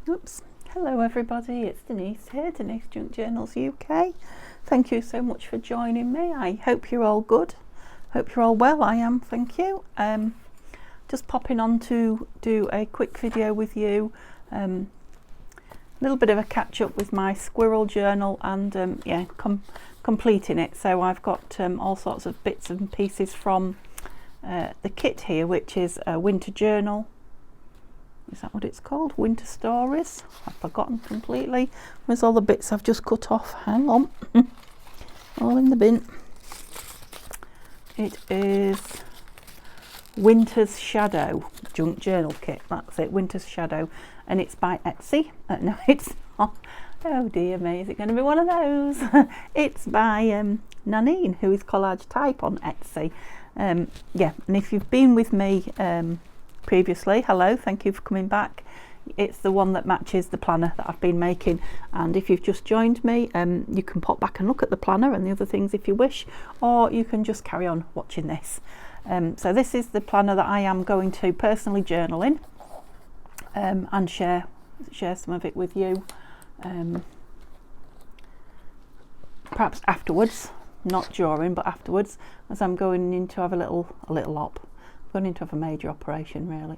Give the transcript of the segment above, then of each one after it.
Oops. Hello everybody, it's Denise here, Denise Junk Journals UK. Thank you so much for joining me. I hope you're all good. Hope you're all well. I am, thank you. Just popping on to do a quick video with you. A little bit of a catch up with my squirrel journal and completing it. So I've got all sorts of bits and pieces from the kit here, which is a winter journal. Is that what it's called? Winter Stories? I've forgotten completely. Where's all the bits I've just cut off? Hang on. All in the bin. It is Winter's Shadow Junk Journal Kit. That's it, Winter's Shadow. And it's by Etsy. No, it's not. Oh dear me, is it going to be one of those? It's by Nanine, who is Collage Type on Etsy. Yeah, and if you've been with me previously, hello, thank you for coming back. It's the one that matches the planner that I've been making, and if you've just joined me, you can pop back and look at the planner and the other things if you wish, or you can just carry on watching this. So this is the planner that I am going to personally journal in and share some of it with you, perhaps afterwards, not during but afterwards, as I'm going in to have a little op. Going into a major operation really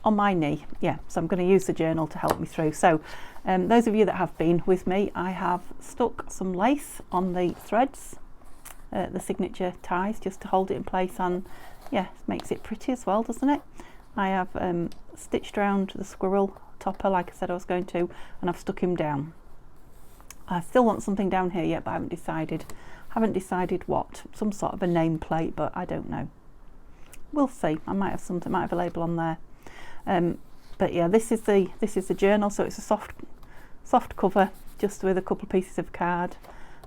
on my knee. Yeah, so I'm going to use the journal to help me through. So those of you that have been with me, I have stuck some lace on the threads, the signature ties, just to hold it in place, and yeah, it makes it pretty as well, doesn't it? I have stitched around the squirrel topper like I said I was going to, and I've stuck him down. I still want something down here yet, but I haven't decided what. Some sort of a nameplate, but I don't know. We'll see. I might have something, might have a label on there. But yeah, this is the journal. So it's a soft cover, just with a couple of pieces of card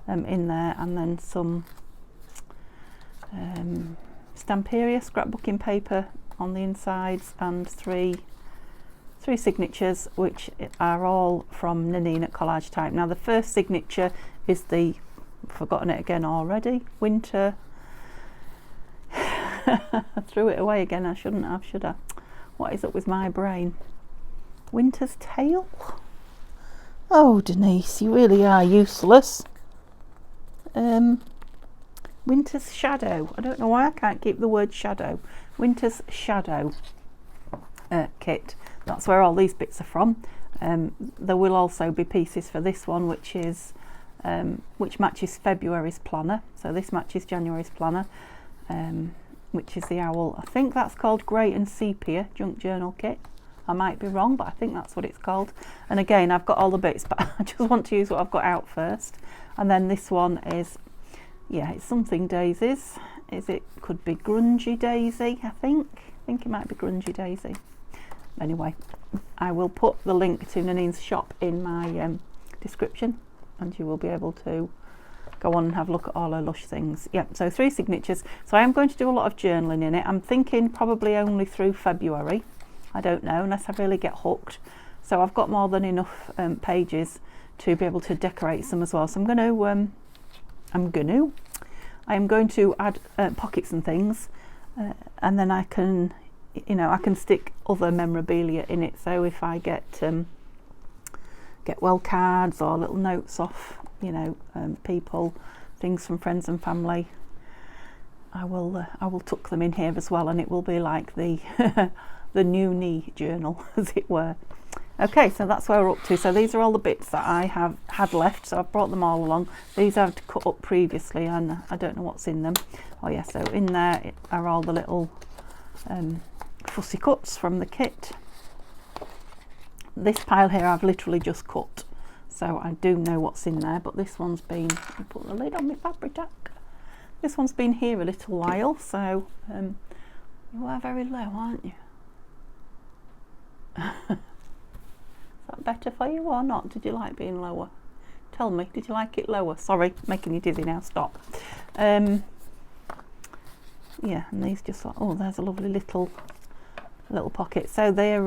in there, and then some Stamperia scrapbooking paper on the insides, and three signatures, which are all from Nanine at Collage Type. Now the first signature is the, I've forgotten it again already, Winter. I threw it away again. I shouldn't have, should I? What is up with my brain? Winter's Tale? Oh Denise, you really are useless. Winter's Shadow. I don't know why I can't keep the word shadow. Winter's Shadow kit. That's where all these bits are from. There will also be pieces for this one, which matches February's planner. So this matches January's planner, which is the owl. I think that's called Grey and Sepia Junk Journal Kit. I might be wrong, but I think that's what it's called. And again, I've got all the bits, but I just want to use what I've got out first. And then this one is, yeah, it's something daisies. Could be Grungy Daisy, I think it might be Grungy Daisy. Anyway, I will put the link to Nanine's shop in my description, and you will be able to go on and have a look at all her lush things. Yeah, so 3 signatures. So I am going to do a lot of journaling in it. I'm thinking probably only through February. I don't know, unless I really get hooked. So I've got more than enough pages to be able to decorate some as well. So I am going to add pockets and things, and then I can stick other memorabilia in it. So if I get well cards or little notes off, people, things from friends and family, I will tuck them in here as well, and it will be like the the new knee journal, as it were. Okay, so that's where we're up to. So these are all the bits that I have had left, so I've brought them all along. These I've cut up previously, and I don't know what's in them. Oh yeah, so in there are all the little fussy cuts from the kit. This pile here I've literally just cut, so I do know what's in there, but this one's been, I'll put the lid on my fabric tack. This one's been here a little while, so you are very low, aren't you? Is that better for you or not? Did you like being lower? Tell me, did you like it lower? Sorry, making you dizzy now, stop. Yeah, and these just like, oh, there's a lovely little pocket. So they're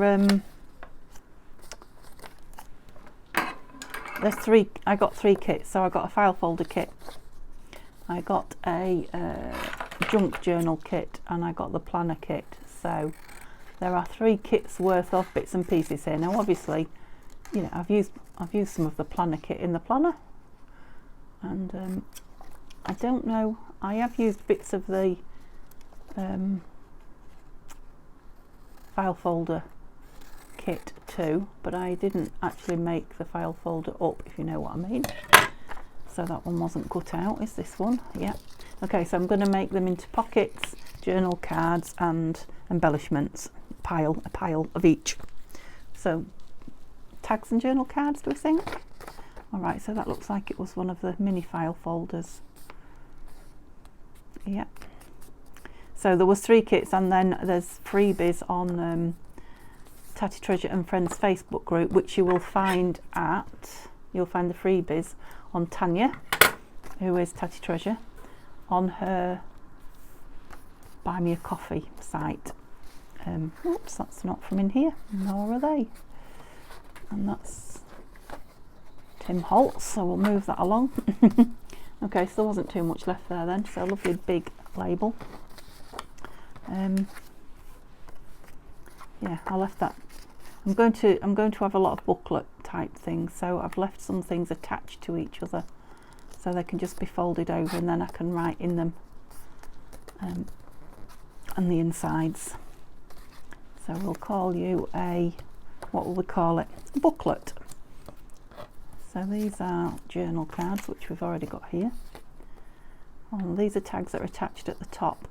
there's 3, I got 3 kits. So I got a file folder kit, I got a junk journal kit, and I got the planner kit. So there are 3 kits worth of bits and pieces here. Now obviously, you know, I've used some of the planner kit in the planner, and I don't know, I have used bits of the file folder kit too, but I didn't actually make the file folder up, if you know what I mean. So that one wasn't cut out. Is this one? Yeah. Okay, so I'm going to make them into pockets, journal cards and embellishments, a pile of each. So tags and journal cards, do we think? Alright, so that looks like it was one of the mini file folders. Yeah. So there was 3 kits, and then there's freebies on Tatty Treasure and Friends Facebook group, which you will find you'll find the freebies on Tanya, who is Tatty Treasure, on her Buy Me a Coffee site. Oops, that's not from in here, nor are they. And that's Tim Holtz, so we'll move that along. Okay, so there wasn't too much left there then, so a lovely big label. Yeah, I left that. I'm going to have a lot of booklet type things, so I've left some things attached to each other so they can just be folded over, and then I can write in them on the insides. So we'll call you what will we call it? A booklet. So these are journal cards, which we've already got here. Oh, these are tags that are attached at the top.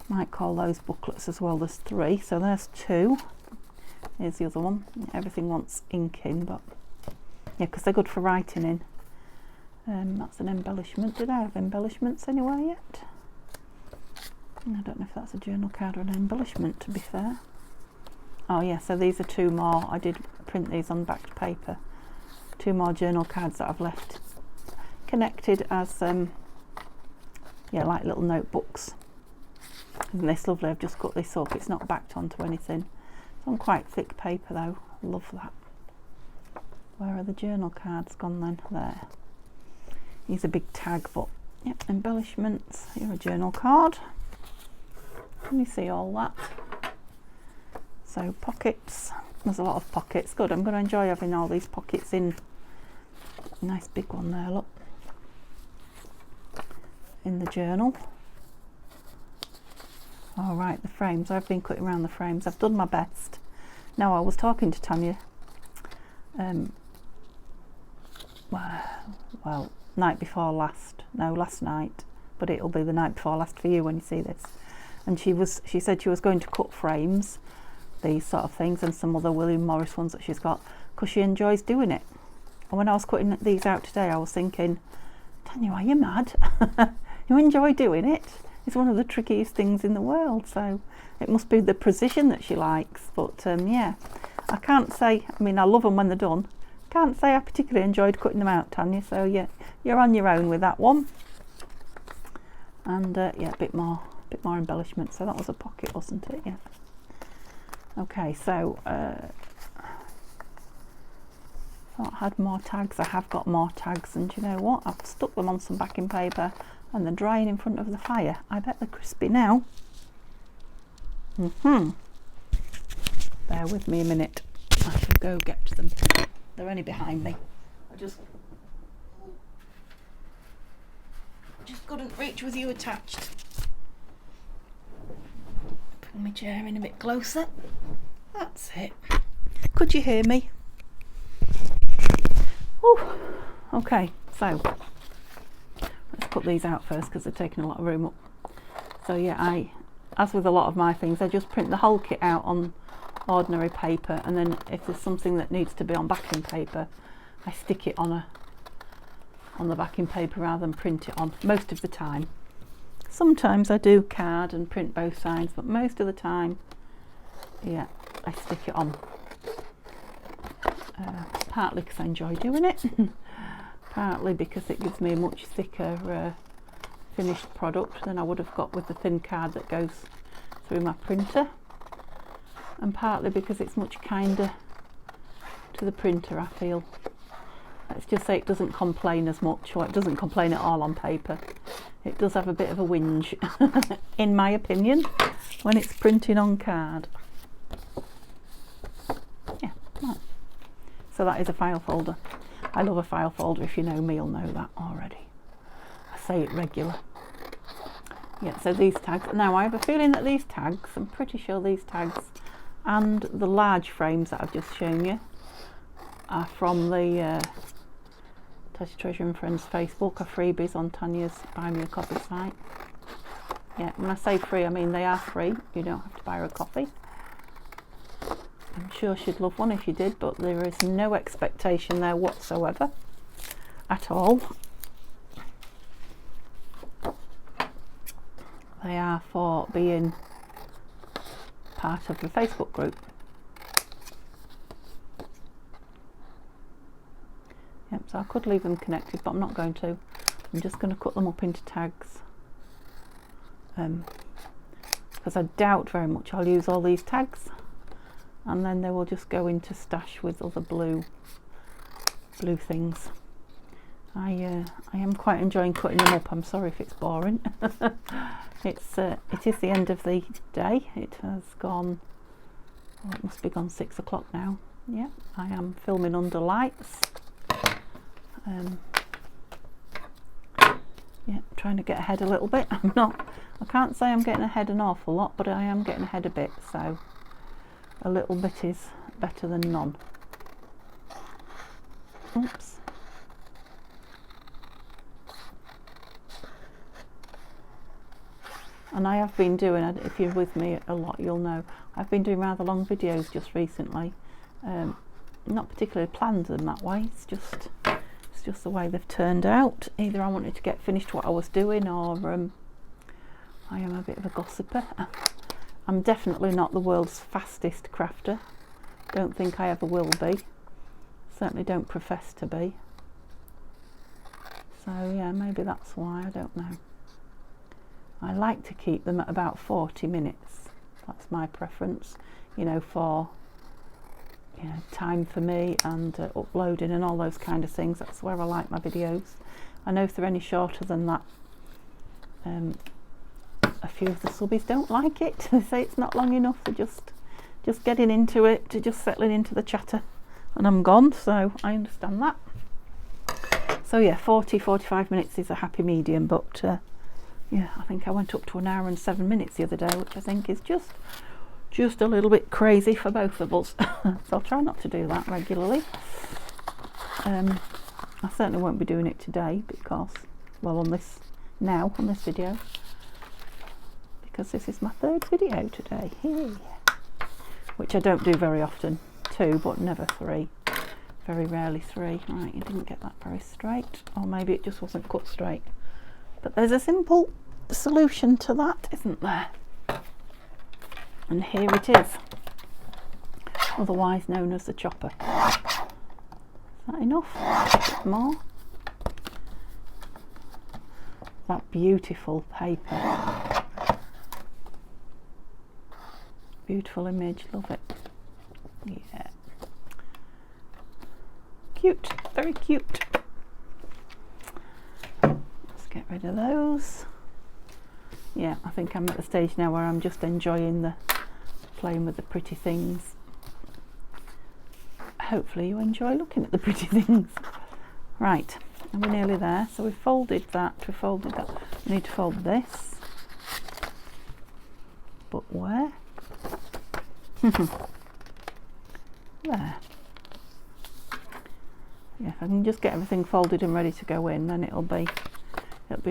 Might call those booklets as well. There's 3, so there's 2. Here's the other one. Everything wants ink in, but yeah, because they're good for writing in. That's an embellishment. Did I have embellishments anywhere yet? I don't know if that's a journal card or an embellishment, to be fair. Oh yeah, so these are 2 more. I did print these on backed paper. 2 more journal cards that I've left connected as yeah, like little notebooks. Isn't this lovely? I've just cut this up. It's not backed onto anything. It's on quite thick paper though. Love that. Where are the journal cards gone then? There. Here's a big tag, but yep, embellishments. Here a journal card. Can you see all that? So pockets. There's a lot of pockets. Good. I'm going to enjoy having all these pockets in. Nice big one there, look. In the journal. All right, the frames. I've been cutting around the frames. I've done my best. Now, I was talking to Tanya. Well, last night, but it'll be the night before last for you when you see this. And she said she was going to cut frames, these sort of things, and some other William Morris ones that she's got, because she enjoys doing it. And when I was cutting these out today, I was thinking, Tanya, are you mad? You enjoy doing it? It's one of the trickiest things in the world, so it must be the precision that she likes. But yeah, I can't say, I mean, I love them when they're done. Can't say I particularly enjoyed cutting them out, Tanya, so yeah, you're on your own with that one. And yeah, a bit more embellishment. So that was a pocket, wasn't it? Yeah. Okay, so thought I had more tags. I have got more tags, and do you know what? I've stuck them on some backing paper, and they're drying in front of the fire. I bet they're crispy now. Bear with me a minute. I shall go get them. They're only behind me. I just couldn't reach with you attached. Pull my chair in a bit closer. That's it. Could you hear me? Oh, okay, so let's put these out first because they're taking a lot of room up. So yeah, as with a lot of my things, I just print the whole kit out on ordinary paper, and then if there's something that needs to be on backing paper, I stick it on the backing paper rather than print it on, most of the time. Sometimes I do card and print both sides, but most of the time, yeah, I stick it on. Partly because I enjoy doing it, partly because it gives me a much thicker finished product than I would have got with the thin card that goes through my printer, and partly because it's much kinder to the printer, I feel. Let's just say it doesn't complain as much, or it doesn't complain at all on paper. it does have a bit of a whinge, in my opinion, when it's printing on card. Yeah, right. So that is a file folder. I love a file folder. If you know me, you'll know that already. I say it regular. Yeah, so these tags. Now I have a feeling that these tags, I'm pretty sure these tags and the large frames that I've just shown you are from the Tasty Treasure and Friends Facebook, or freebies on Tanya's Buy Me a Coffee site. Yeah, when I say free, I mean they are free. You don't have to buy her a coffee. I'm sure she'd love one if you did, but there is no expectation there whatsoever at all. They are for being part of the Facebook group. Yep, so I could leave them connected, but I'm not going to. I'm just going to cut them up into tags, because I doubt very much I'll use all these tags, and then they will just go into stash with other blue things. I am quite enjoying cutting them up. I'm sorry if it's boring. It is the end of the day. It has gone, oh, it must be gone 6 o'clock now. Yeah, I am filming under lights. Yeah, trying to get ahead a little bit. I can't say I'm getting ahead an awful lot, but I am getting ahead a bit, so a little bit is better than none. Oops. And I have been doing, if you're with me a lot, you'll know, I've been doing rather long videos just recently. Not particularly planned them that way, it's just the way they've turned out. Either I wanted to get finished what I was doing, or I am a bit of a gossiper. I'm definitely not the world's fastest crafter. Don't think I ever will be. Certainly don't profess to be. So yeah, maybe that's why, I don't know. I like to keep them at about 40 minutes. That's my preference, you know, for time for me and uploading and all those kind of things. That's where I like my videos. I know if they're any shorter than that, a few of the subbies don't like it. They say it's not long enough. They're just getting into it, to just settling into the chatter, and I'm gone, so I understand that. So yeah, 40-45 minutes is a happy medium, but yeah, I think I went up to 1 hour and 7 minutes the other day, which I think is just a little bit crazy for both of us. So I'll try not to do that regularly. I certainly won't be doing it today because, well, on this video, because this is my 3rd video today. Yay. Which I don't do very often. 2, but never 3. Very rarely 3. Right, you didn't get that very straight, or maybe it just wasn't cut straight. But there's a simple solution to that, isn't there? And here it is, otherwise known as the chopper. Is that enough? A bit more. That beautiful paper. Beautiful image, love it. Yeah. Cute, very cute. Get rid of those. Yeah, I think I'm at the stage now where I'm just enjoying playing with the pretty things. Hopefully you enjoy looking at the pretty things. Right, and we're nearly there. So we've folded that, We need to fold this. But where? There. Yeah, if I can just get everything folded and ready to go in, then it'll be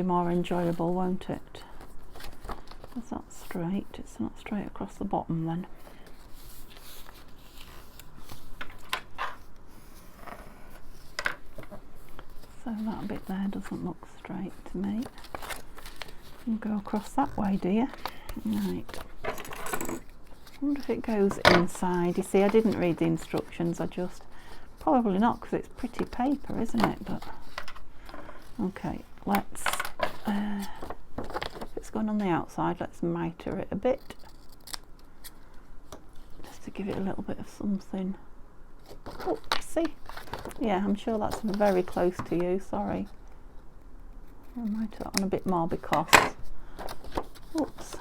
more enjoyable, won't it? Is that straight? It's not straight across the bottom then. So that bit there doesn't look straight to me. You go across that way, do you? Right. I wonder if it goes inside. You see, I didn't read the instructions. Probably not, because it's pretty paper, isn't it? But okay, let's. If it's going on the outside, let's miter it a bit, just to give it a little bit of something. Oh, see? Yeah, I'm sure that's very close to you. Sorry. I might have that on a bit more because, oops,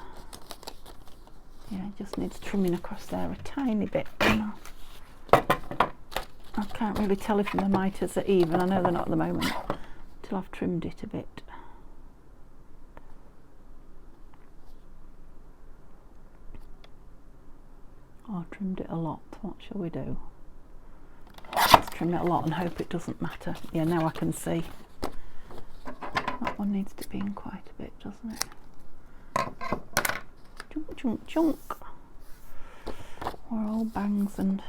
yeah, it just needs trimming across there a tiny bit. I can't really tell if the mitres are even. I know they're not at the moment until I've trimmed it a bit. Oh, I trimmed it a lot. What shall we do? Let's trim it a lot and hope it doesn't matter. Yeah, now I can see. That one needs to be in quite a bit, doesn't it? Chunk, chunk, chunk. We're all bangs and...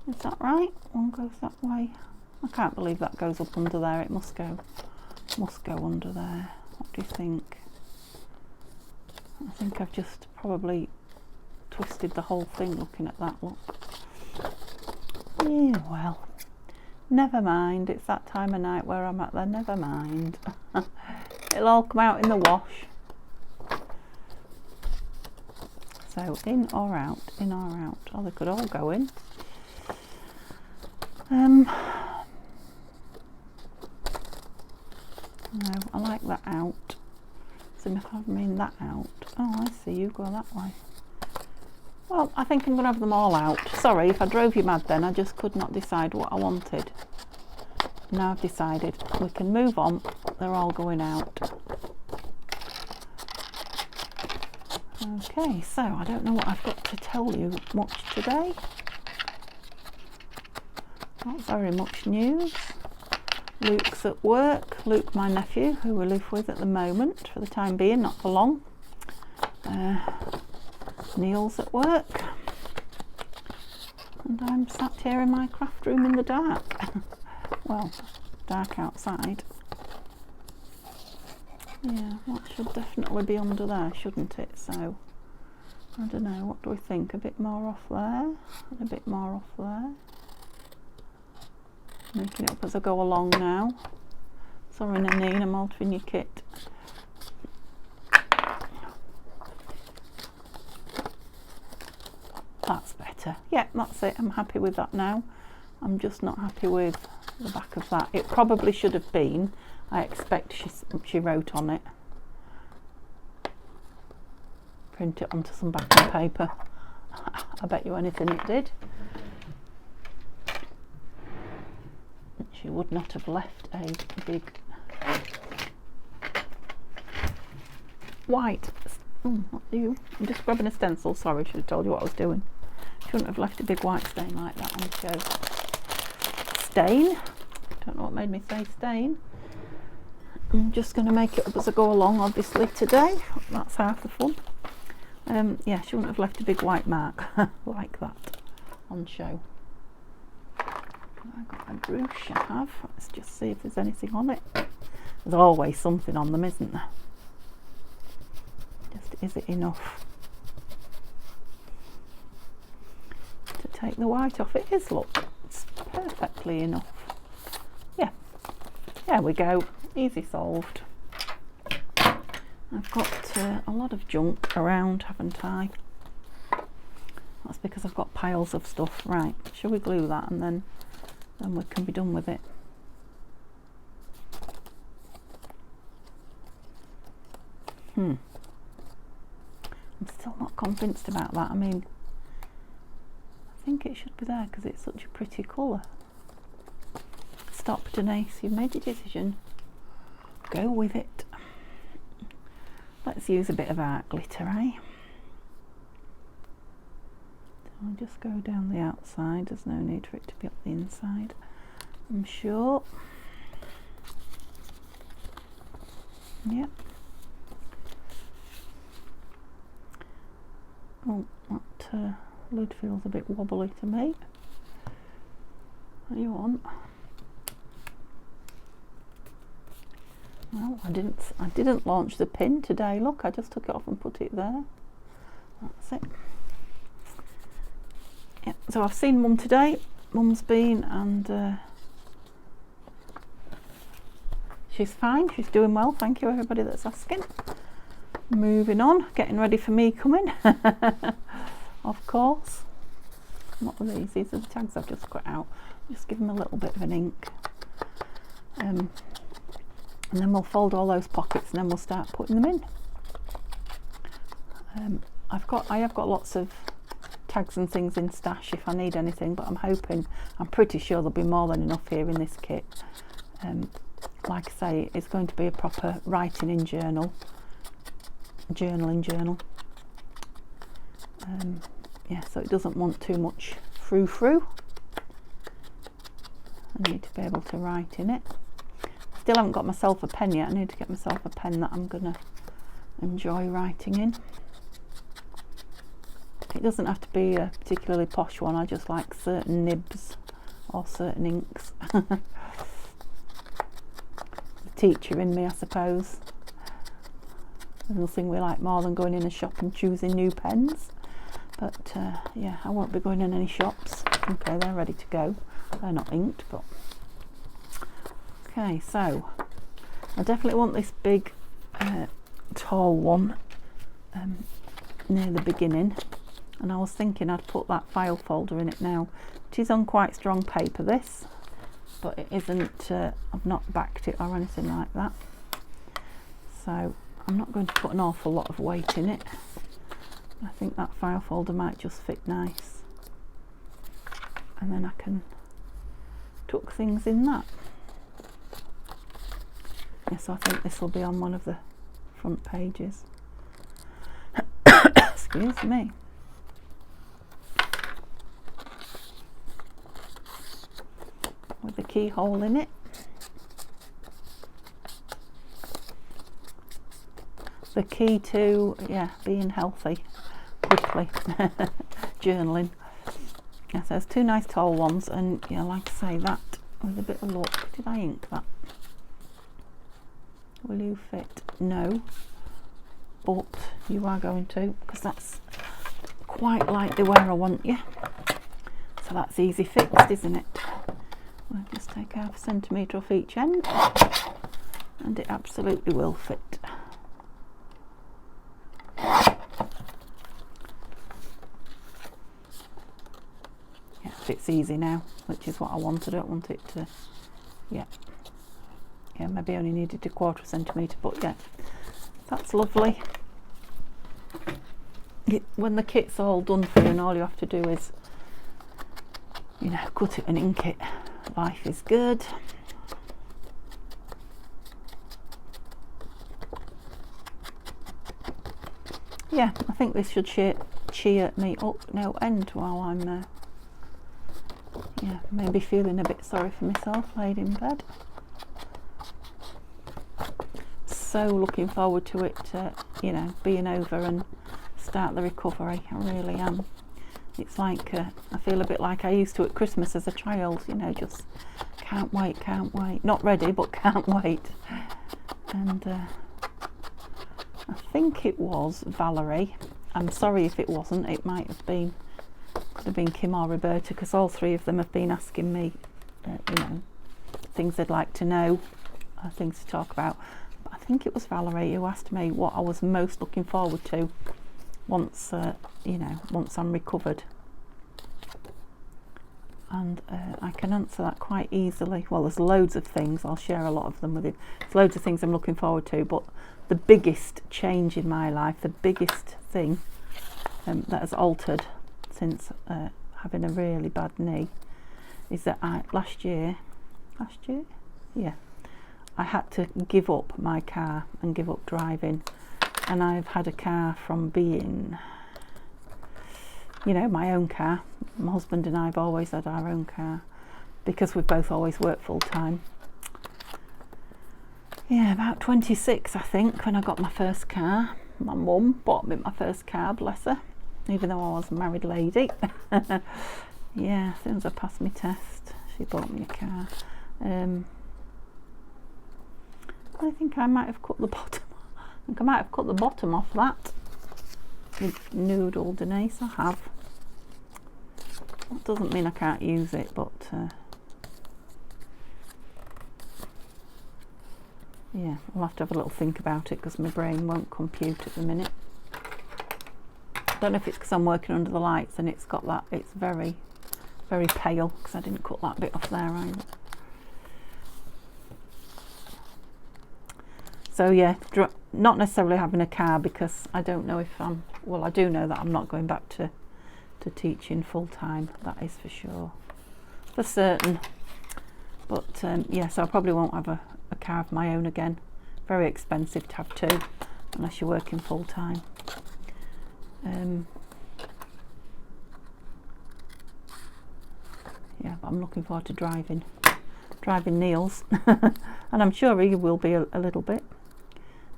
Is that right? One goes that way. I can't believe that goes up under there. It must go under there. What do you think? I think I've just probably twisted the whole thing looking at that look. Yeah, well, never mind. It's that time of night where I'm at there. Never mind. It'll all come out in the wash. So in or out, in or out. Oh, they could all go in. No, I like that out. So if I mean that out. Oh, I see, you go that way. Well, I think I'm going to have them all out. Sorry if I drove you mad then. I just could not decide what I wanted. Now I've decided we can move on. They're all going out. Okay, so I don't know what I've got to tell you much today. Not very much news. Luke's at work. Luke, my nephew, who we live with at the moment, for the time being, not for long. Neil's at work. And I'm sat here in my craft room in the dark. Well, dark outside. Yeah, that should definitely be under there, shouldn't it? So, I don't know, what do we think? A bit more off there, and a bit more off there. Making it up as I go along now. Sorry Nanine, I'm altering your kit. That's better. Yeah, that's it. I'm happy with that now. I'm just not happy with the back of that. It probably should have been. I expect she wrote on it. Print it onto some backing paper. I bet you anything it did. She would not have left a big white. Not you. I'm just grabbing a stencil. Sorry, should have told you what I was doing. Shouldn't have left a big white stain like that on the show. Stain. Don't know what made me say stain. I'm just going to make it up as I go along, obviously, today. That's half the fun. Yeah, she wouldn't have left a big white mark like that on show. I've got my brush, I have. Let's just see if there's anything on it. There's always something on them, isn't there? Just, is it enough to take the white off? It is, look. It's perfectly enough. Yeah. There we go. Easy solved. I've got a lot of junk around, haven't I? That's because I've got piles of stuff. Right, shall we glue that and then we can be done with it. I'm still not convinced about that. I mean, I think it should be there because it's such a pretty colour. Stop, Denise, you've made your decision. Go with it. Let's use a bit of art glitter, eh? I'll just go down the outside. There's no need for it to be up the inside, I'm sure. Yep. Oh, that lid feels a bit wobbly to me. What do you want? Well, I didn't launch the pin today. Look, I just took it off and put it there. That's it. Yeah, so I've seen Mum today. Mum's been and she's fine. She's doing well. Thank you, everybody that's asking. Moving on, getting ready for me coming. Of course. What are these? These are the tags I've just cut out. Just give them a little bit of an ink. and then we'll fold all those pockets and then we'll start putting them in. I have got lots of tags and things in stash if I need anything, but I'm pretty sure there'll be more than enough here in this kit. Like I say, it's going to be a proper writing in journal. Yeah, so it doesn't want too much frou-frou. I need to be able to write in it. Still haven't got myself a pen yet. I need to get myself a pen that I'm going to enjoy writing in. It doesn't have to be a particularly posh one. I just like certain nibs or certain inks. The teacher in me, I suppose. There's nothing we like more than going in a shop and choosing new pens. But yeah, I won't be going in any shops. Okay, they're ready to go. They're not inked, but okay. So I definitely want this big, tall one near the beginning. And I was thinking I'd put that file folder in it now. It is on quite strong paper, this, but it isn't. I've not backed it or anything like that. So I'm not going to put an awful lot of weight in it. I think that file folder might just fit nice, and then I can tuck things in that. Yes, I think this will be on one of the front pages. Excuse me. With the keyhole in it. The key to, yeah, being healthy quickly. Journaling. Yes, there's two nice tall ones, and yeah, like I say, that with a bit of luck. Did I ink that? Will you fit? No, but you are going to, because that's quite like the where I want you. So that's easy fixed, isn't it? We'll just take 1/2 centimetre off each end, and it absolutely will fit. Yeah, it fits easy now, which is what I want. I don't want it to, yeah, maybe only needed 1/4 centimetre, but yeah, that's lovely. When the kit's all done for you and all you have to do is, you know, cut it and ink it, life is good. Yeah, I think this should cheer me up no end while I'm yeah, maybe feeling a bit sorry for myself laid in bed. So looking forward to it, you know, being over and start the recovery. I really am. It's like I feel a bit like I used to at Christmas as a child, you know, just can't wait. Not ready, but can't wait. And I think it was Valerie. I'm sorry if it wasn't. It might have been, could have been Kim or Roberta, because all three of them have been asking me, you know, things they'd like to know, things to talk about. But I think it was Valerie who asked me what I was most looking forward to once, you know, once I'm recovered. And I can answer that quite easily. Well, there's loads of things. I'll share a lot of them with you. There's loads of things I'm looking forward to, but the biggest change in my life, the biggest thing that has altered since having a really bad knee, is that last year, yeah, I had to give up my car and give up driving. And I've had a car from being, you know, my own car. My husband and I have always had our own car because we've both always worked full time. Yeah, about 26, I think, when I got my first car. My mum bought me my first car, bless her, even though I was a married lady. Yeah, as soon as I passed my test, she bought me a car. I think I might have cut the bottom. I think I might have cut the bottom off that. With noodle, Denise, I have. That doesn't mean I can't use it, but yeah, I'll have to have a little think about it because my brain won't compute at the minute. I don't know if it's because I'm working under the lights and it's got that, it's very, very pale because I didn't cut that bit off there either. So yeah, not necessarily having a car, because I don't know if I do know that I'm not going back to teaching full time, that is for sure, for certain. But yeah, so I probably won't have a car of my own again. Very expensive to have two, unless you're working full time. Yeah, but I'm looking forward to driving Neil's, and I'm sure he will be a little bit.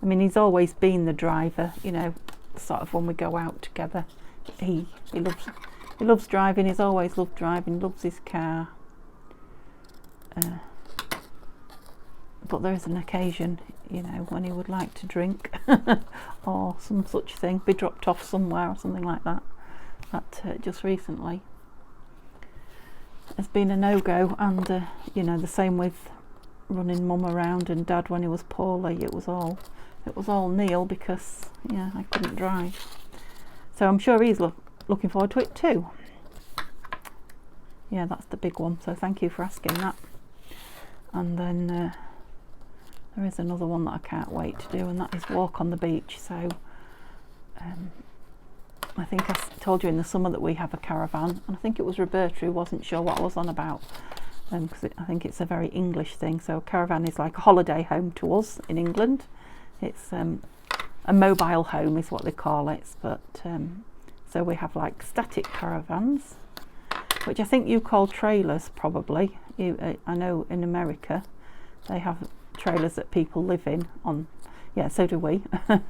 I mean, he's always been the driver, you know, sort of when we go out together. He loves driving. He's always loved driving. Loves his car. But there is an occasion, you know, when he would like to drink or some such thing, be dropped off somewhere or something like that. That just recently has been a no-go, and you know, the same with running mum around and dad when he was poorly. It was all Neil, because yeah, I couldn't drive. So I'm sure he's looking forward to it too. Yeah, that's the big one, so thank you for asking that. And then there is another one that I can't wait to do, and that is walk on the beach. So I think I told you in the summer that we have a caravan, and I think it was Roberta who wasn't sure what I was on about, because I think it's a very English thing. So a caravan is like a holiday home to us in England. It's a mobile home is what they call it, but so we have like static caravans, which I think you call trailers probably. I know in America they have trailers that people live in on. Yeah, so do we. But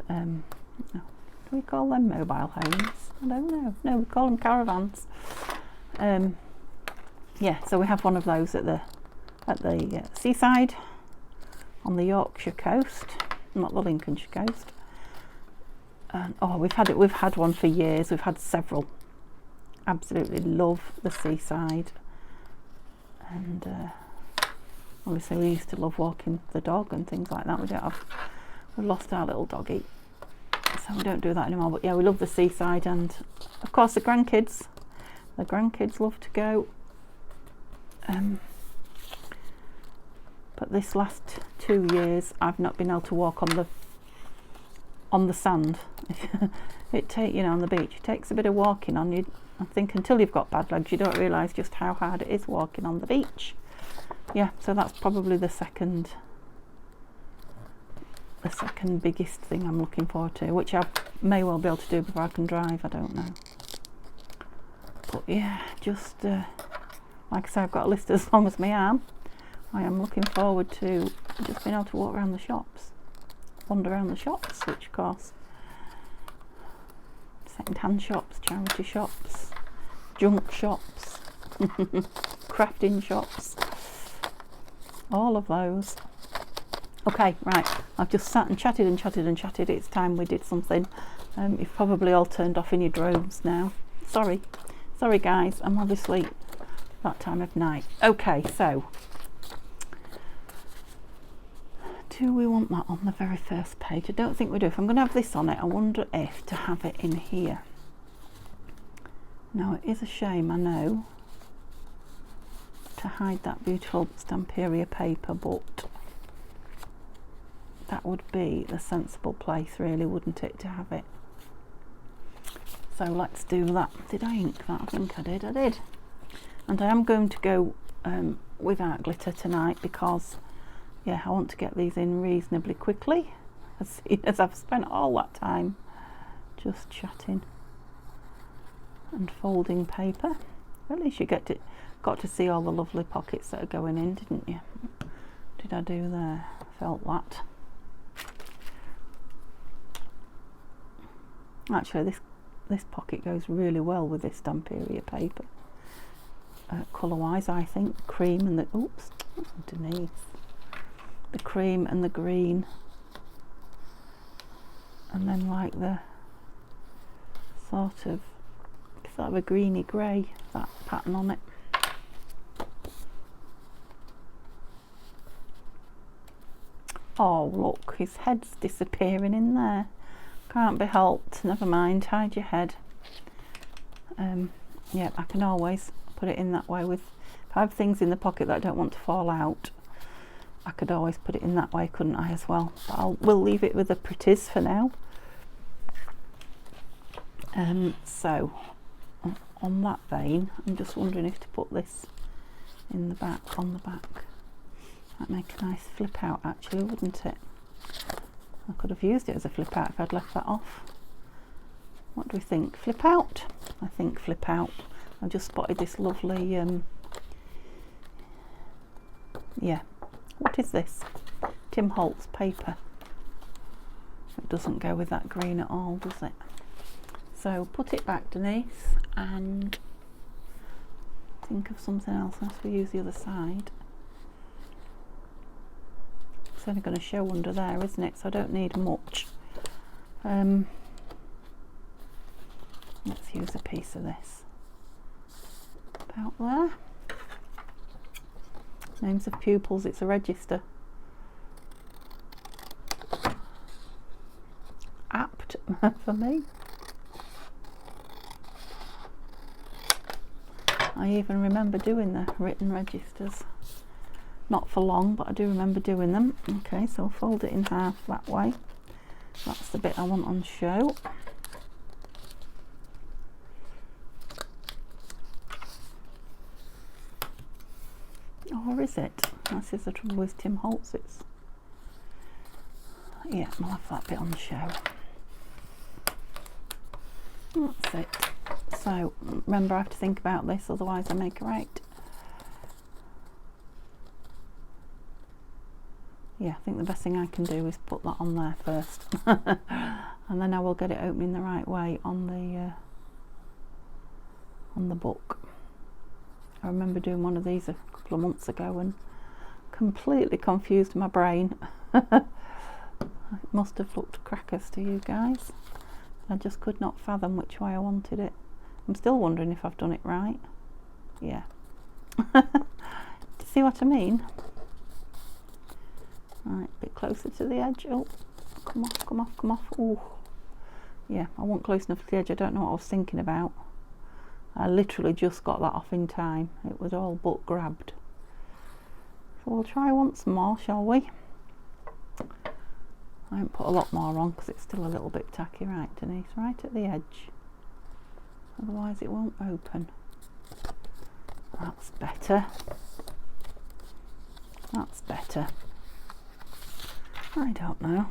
do we call them mobile homes? I don't know. No, we call them caravans. Yeah, so we have one of those at the seaside on the Yorkshire coast, not the Lincolnshire coast. And oh, we've had one for years. We've had several. Absolutely love the seaside, and obviously we used to love walking the dog and things like that. We've lost our little doggy, so we don't do that anymore. But yeah, we love the seaside, and of course the grandkids love to go. But this last 2 years I've not been able to walk on the sand. On the beach, it takes a bit of walking on you. I think until you've got bad legs, you don't realise just how hard it is walking on the beach. Yeah, so that's probably the second biggest thing I'm looking forward to, which I may well be able to do before I can drive. I don't know. But yeah, just like I say, I've got a list as long as my arm. I am looking forward to just being able to walk around the shops, wander around the shops, which of course, second-hand shops, charity shops, junk shops, crafting shops, all of those. Okay, right, I've just sat and chatted and chatted and chatted. It's time we did something. You've probably all turned off in your droves now. Sorry guys, I'm obviously that time of night. Okay, so do we want that on the very first page? I don't think we do. If I'm going to have this on it, I wonder if to have it in here. Now, it is a shame, I know, to hide that beautiful Stamperia paper, but that would be the sensible place, really, wouldn't it, to have it? So let's do that. Did I ink that? I think I did. And I am going to go without glitter tonight, because yeah, I want to get these in reasonably quickly, as I've spent all that time just chatting and folding paper. At least you got to see all the lovely pockets that are going in, didn't you? Did I do there? Felt that. Actually, this pocket goes really well with this Stamperia paper. Colour-wise, I think cream and the underneath. The cream and the green, and then like the sort of a greeny grey, that pattern on it. Oh look, his head's disappearing in there. Can't be helped. Never mind, hide your head. Yeah, I can always put it in that way. If I have things in the pocket that I don't want to fall out, I could always put it in that way, couldn't I, as well? But we'll leave it with the pretties for now. So on that vein, I'm just wondering if to put this in the back, on the back. That'd make a nice flip out actually, wouldn't it? I could have used it as a flip out if I'd left that off. What do we think? Flip out? I think flip out. I've just spotted this lovely, yeah. What is this? Tim Holtz paper. It doesn't go with that green at all, does it? So put it back, Denise, and think of something else as we use the other side. It's only going to show under there, isn't it? So I don't need much. Let's use a piece of this. About there. Names of pupils, it's a register. Apt for me. I even remember doing the written registers. Not for long, but I do remember doing them. Okay, so I'll fold it in half that way. That's the bit I want on show. Or is it? This is the trouble with Tim Holtz. It's, yeah, I'll have that bit on show. That's it. So remember, I have to think about this, otherwise I make a right. Yeah, I think the best thing I can do is put that on there first, and then I will get it opening the right way on the book. I remember doing one of these a couple of months ago and completely confused my brain. It must have looked crackers to you guys. I just could not fathom which way I wanted it. I'm still wondering if I've done it right. Yeah. Do you see what I mean? Right, a bit closer to the edge. Oh, come off, come off, come off. Oh, yeah, I wasn't close enough to the edge. I don't know what I was thinking about. I literally just got that off in time. It was all but grabbed. So we'll try once more, shall we? I haven't put a lot more on because it's still a little bit tacky. Right, Denise, right at the edge. Otherwise it won't open. That's better. That's better. I don't know.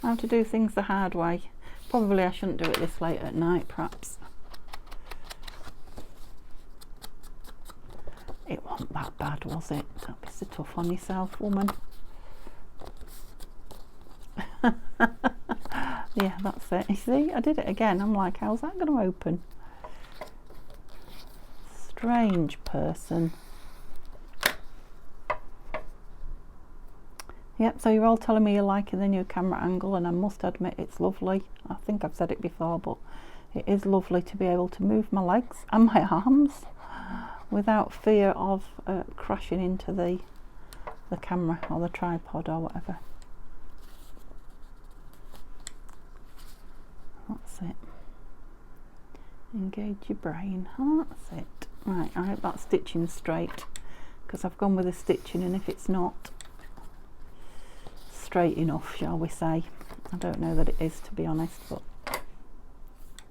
I have to do things the hard way. Probably I shouldn't do it this late at night, perhaps. It wasn't that bad, was it? Don't be so tough on yourself, woman. Yeah, that's it. You see, I did it again. I'm like, how's that going to open? Strange person. Yep, so you're all telling me you're liking the new camera angle, and I must admit it's lovely. I think I've said it before, but it is lovely to be able to move my legs and my arms without fear of crashing into the camera or the tripod or whatever. That's it. Engage your brain. Oh, that's it. Right, I hope that stitching's straight, because I've gone with the stitching, and if it's not straight enough, shall we say, I don't know that it is, to be honest, but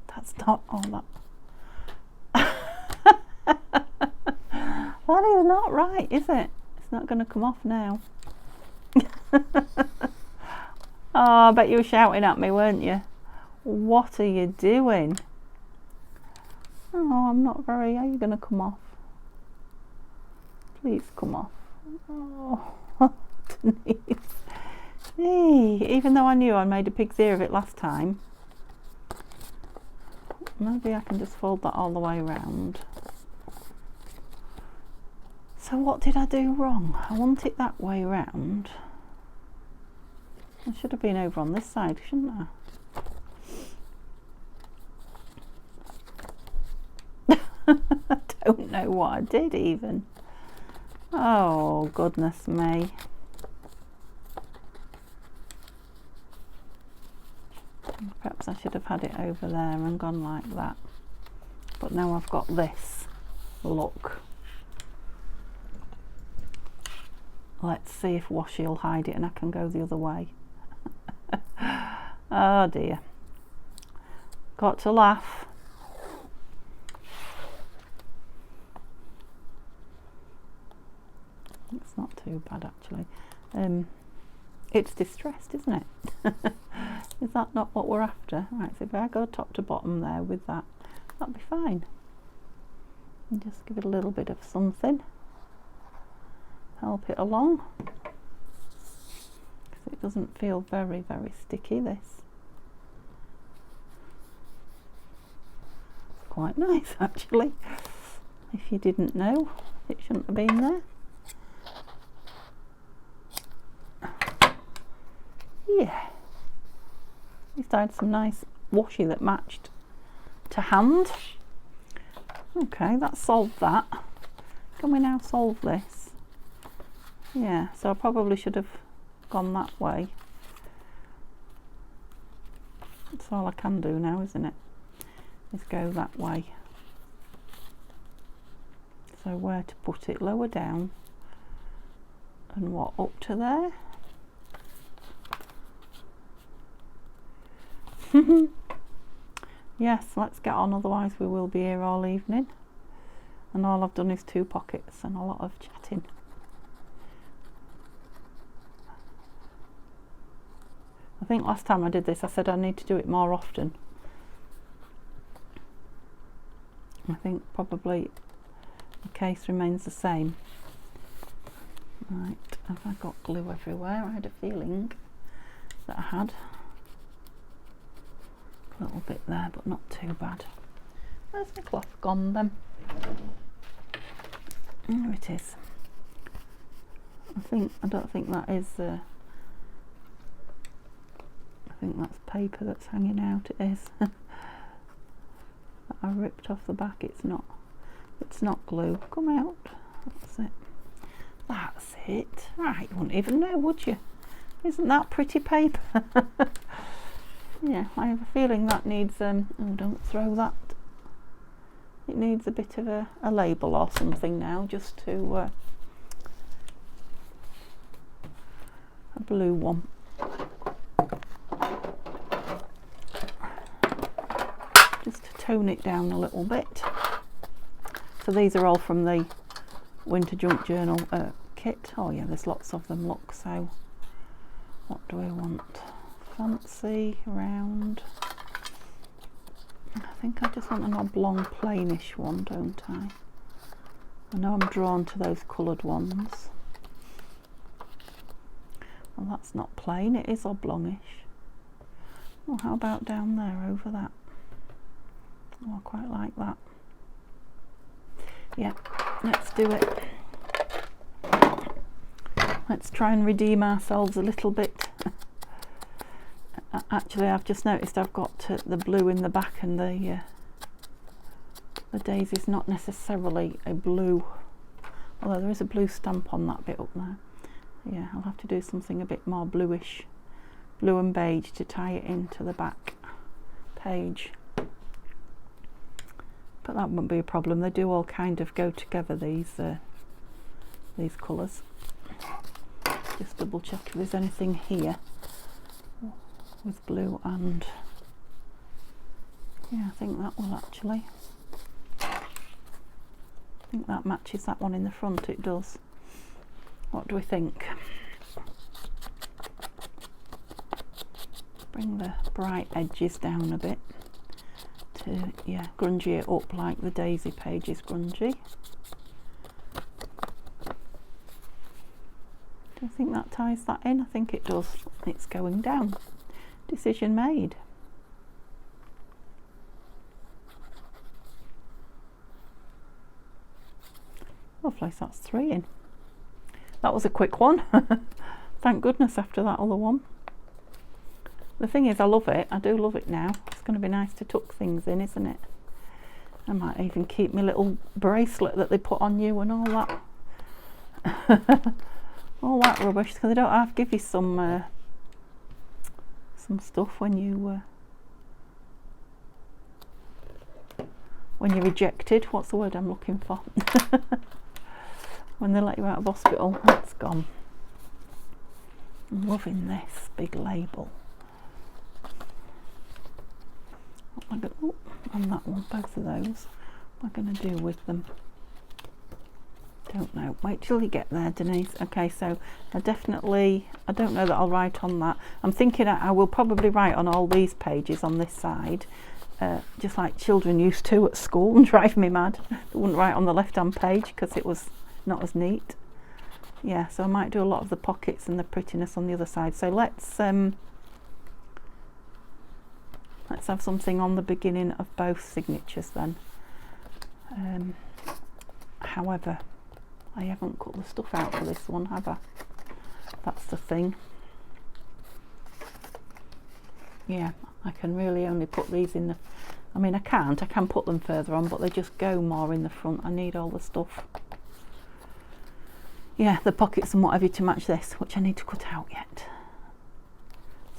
that's not all that. That is not right, is it? It's not going to come off now. Oh, I bet you were shouting at me, weren't you? What are you doing? Oh, I'm not very... Are you going to come off? Please come off. Oh, Denise. Hey, even though I knew I made a pig's ear of it last time, maybe I can just fold that all the way around. So what did I do wrong? I want it that way round. I should have been over on this side, shouldn't I? I don't know what I did even. Oh, goodness me. Perhaps I should have had it over there and gone like that. But now I've got this look. Let's see if washi will hide it and I can go the other way. Oh dear. Got to laugh. It's not too bad actually. It's distressed, isn't it? Is that not what we're after? Right, so if I go top to bottom there with that, that'll be fine. And just give it a little bit of something. Help it along. Because it doesn't feel very, very sticky, this. It's quite nice actually. If you didn't know, it shouldn't have been there. Yeah. At least I had some nice washi that matched to hand. Okay, that solved that. Can we now solve this? Yeah, so I probably should have gone that way. That's all I can do now, isn't it? Is go that way. So where to put it? Lower down. And what, up to there? Yes, let's get on, otherwise we will be here all evening. And all I've done is 2 pockets and a lot of chatting. I think last time I did this I said I need to do it more often. I think probably the case remains the same. Right, have I got glue everywhere? I had a feeling that I had. A little bit there, but not too bad. Where's my cloth gone then? There it is. I don't think that is I think that's paper that's hanging out. It is. That I ripped off the back. It's not glue. Come out. That's it. That's it. Right, you wouldn't even know, would you? Isn't that pretty paper? Yeah, I have a feeling that needs, oh, don't throw that. It needs a bit of a label or something now, just to, a blue one. Just to tone it down a little bit. So these are all from the Winter Junk Journal kit. Oh yeah, there's lots of them, look, so what do I want? Fancy, round. I think I just want an oblong plainish one, don't I? I know I'm drawn to those coloured ones. Well, that's not plain, it is oblongish. Oh, how about down there over that? Oh, I quite like that. Yeah, let's do it. Let's try and redeem ourselves a little bit. Actually, I've just noticed I've got the blue in the back, and the daisy's not necessarily a blue, although there is a blue stamp on that bit up there. Yeah, I'll have to do something a bit more bluish, blue and beige, to tie it into the back page. But that won't be a problem. They do all kind of go together, these colours. Just double check if there's anything here with blue, and yeah, I think that will actually. I think that matches that one in the front. It does. What do we think? Bring the bright edges down a bit to, yeah, grungy it up like the daisy page is grungy. Do you think that ties that in? I think it does. It's going down. Decision made. Lovely, so that's 3 in. That was a quick one. Thank goodness, after that other one. The thing is, I love it. I do love it now. It's going to be nice to tuck things in, isn't it? I might even keep my little bracelet that they put on you and all that. All that rubbish, because they don't have to give you some stuff when you're rejected. What's the word I'm looking for? When they let you out of hospital. That's gone. I'm loving this big label. On that one, both of those. What am I going to do with them? Don't know. Wait till you get there, Denise. Okay, so I don't know that I'll write on that. I'm thinking I will probably write on all these pages on this side, just like children used to at school and drive me mad. They wouldn't write on the left-hand page because it was not as neat. Yeah, so I might do a lot of the pockets and the prettiness on the other side. So let's have something on the beginning of both signatures then. However, I haven't cut the stuff out for this one, have I? That's the thing. Yeah, I can really only put these in the... I mean, I can put them further on, but they just go more in the front. I need all the stuff. Yeah, the pockets and what have you to match this, which I need to cut out yet.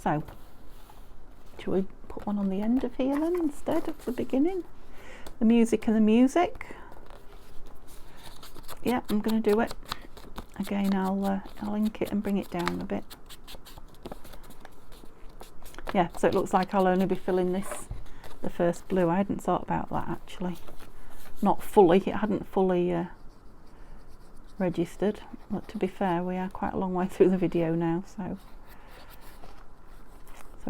So, shall we put one on the end of here then instead of the beginning? The music and the music. Yeah, I'm going to do it. Again, I'll ink it and bring it down a bit. Yeah, so it looks like I'll only be filling this, the first blue. I hadn't thought about that actually. Not fully, it hadn't fully registered. But to be fair, we are quite a long way through the video now, so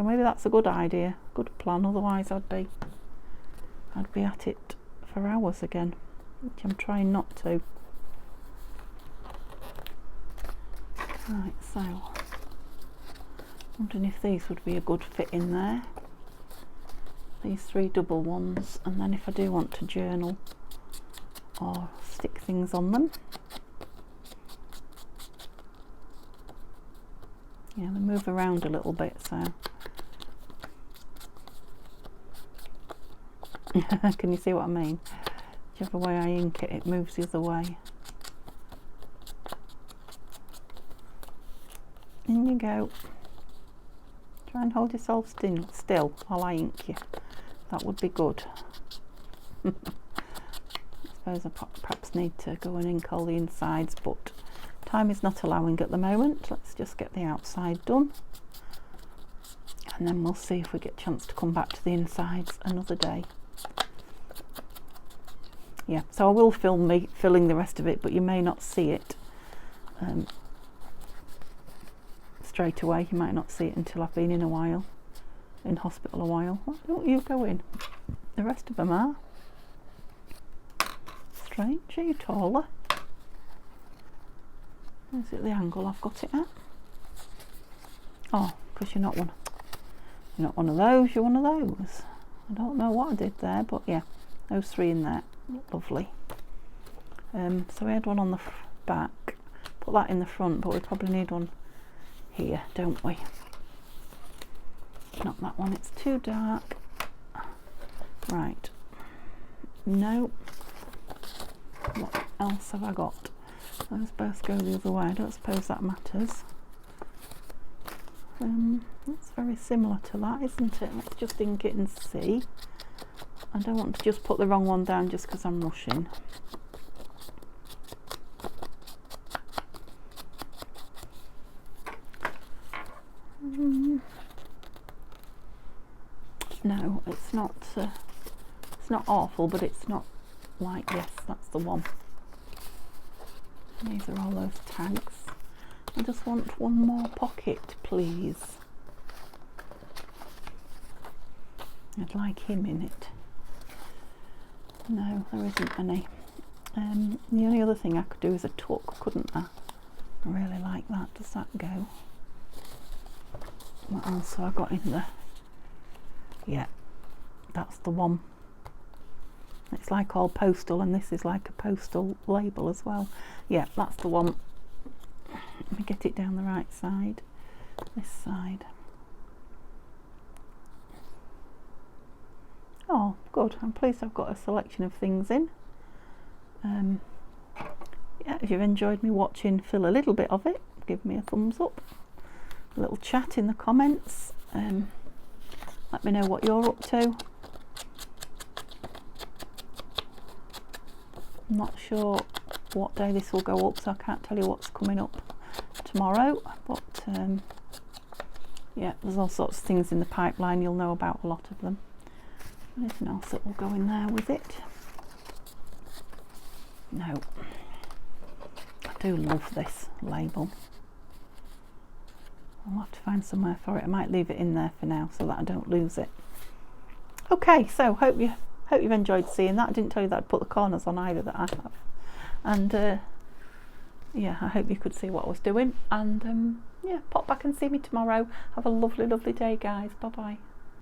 maybe that's a good idea, good plan. Otherwise, I'd be at it for hours again, which I'm trying not to. Right, so wondering if these would be a good fit in there. These 3 double ones, and then if I do want to journal or stick things on them. Yeah, they move around a little bit, so can you see what I mean? Whichever way I ink it, it moves the other way. In you go. Try and hold yourself still while I ink you. That would be good. I suppose I perhaps need to go and ink all the insides, but time is not allowing at the moment. Let's just get the outside done, and then we'll see if we get a chance to come back to the insides another day. Yeah, so I will film me filling the rest of it, but you may not see it straight away. You might not see it until I've been in hospital a while. Why don't you go in? The rest of them are. Strange, are you taller? Is it the angle I've got it at? Oh, because you're not one of those, you're one of those. I don't know what I did there, but yeah, those 3 in there. Lovely. So we had one on the back, put that in the front, but we probably need one here, don't we? Not that one, it's too dark. Right. No. What else have I got? Those both go the other way. I don't suppose that matters. That's very similar to that, isn't it? Let's just ink it and see. I don't want to just put the wrong one down just because I'm rushing. No, it's not awful, but it's not like this. That's the one. These are all those tags. I just want one more pocket, please. I'd like him in it. No, there isn't any. The only other thing I could do is a tuck, couldn't I? I really like that. Does that go? What else have I got in there? Yeah, that's the one. It's like all postal, and this is like a postal label as well. Yeah, that's the one. Let me get it down the right side. This side. Oh, good. I'm pleased I've got a selection of things in. Yeah, if you've enjoyed me watching fill a little bit of it, give me a thumbs up. A little chat in the comments. Let me know what you're up to. I'm not sure what day this will go up, so I can't tell you what's coming up tomorrow, but yeah, there's all sorts of things in the pipeline. You'll know about a lot of them. Anything else that will go in there with it? No. I do love this label. I'll have to find somewhere for it. I might leave it in there for now so that I don't lose it. Okay, so hope you've enjoyed seeing that. I didn't tell you that I'd put the corners on either that I have. And yeah, I hope you could see what I was doing. And yeah, pop back and see me tomorrow. Have a lovely, lovely day, guys. Bye bye.